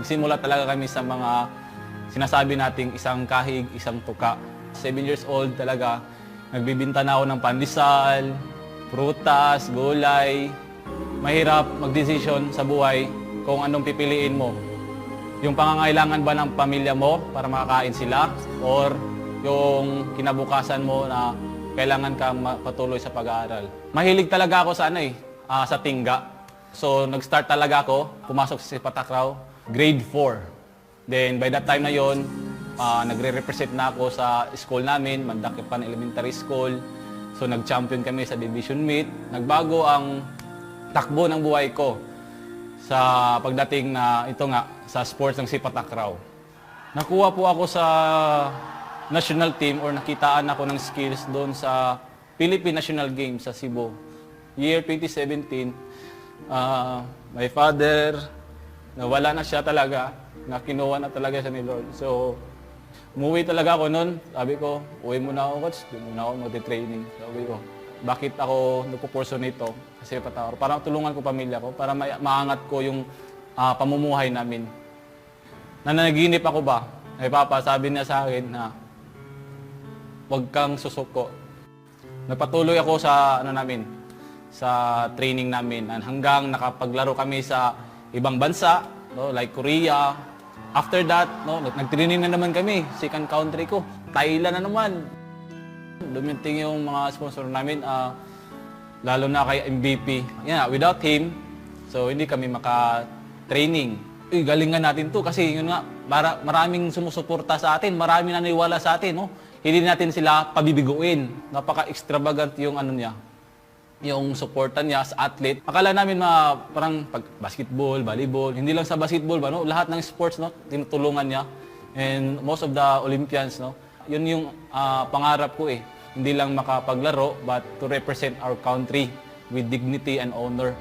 Nagsimula talaga kami sa mga sinasabi nating isang kahig, isang tuka. 7 years old talaga, nagbibinta na ako ng pandesal, prutas, gulay. Mahirap magdesisyon sa buhay kung anong pipiliin mo. Yung pangangailangan ba ng pamilya mo para makakain sila or yung kinabukasan mo na kailangan ka patuloy sa pag-aaral. Mahilig talaga ako sa sa tingga. So nag-start talaga ako, pumasok sa Sipatakraw, grade 4. Then by that time na yon, nagre-represent na ako sa school namin, Mandakipan Elementary School. So nag-champion kami sa division meet. Nagbago ang takbo ng buhay ko sa pagdating na ito nga sa sports ng Sipatakraw. Nakuha po ako sa national team or nakitaan ako ng skills doon sa Philippine National Games sa Cebu. Year 2017, my father, nawala na siya talaga, na kinuha na talaga siya ni Lord. So, umuwi talaga ako noon. Sabi ko, uwi muna ako, coach. Hindi muna ako mag-training. Sabi ko, bakit ako nagpupurso nito? Kasi parang tulungan ko pamilya ko para maangat ko yung pamumuhay namin. Nananaginip ako ba? Ay Papa, sabi niya sa akin na huwag kang susuko. Nagpatuloy ako sa sa training namin hanggang nakapaglaro kami sa ibang bansa, like Korea. After that, nag-training na naman kami, second country ko, Thailand na naman. Dumating yung mga sponsor namin, lalo na kay MVP. Without him, so hindi kami maka-training. Galingan natin to kasi yun nga, maraming sumusuporta sa atin, maraming naniwala sa atin. Hindi natin sila pabibiguin. Napaka-extravagant yung yung supportan niya sa athlete. Akala namin parang basketball, volleyball, hindi lang sa basketball lahat ng sports tinutulungan niya. And most of the Olympians yun yung pangarap ko Hindi lang makapaglaro but to represent our country with dignity and honor.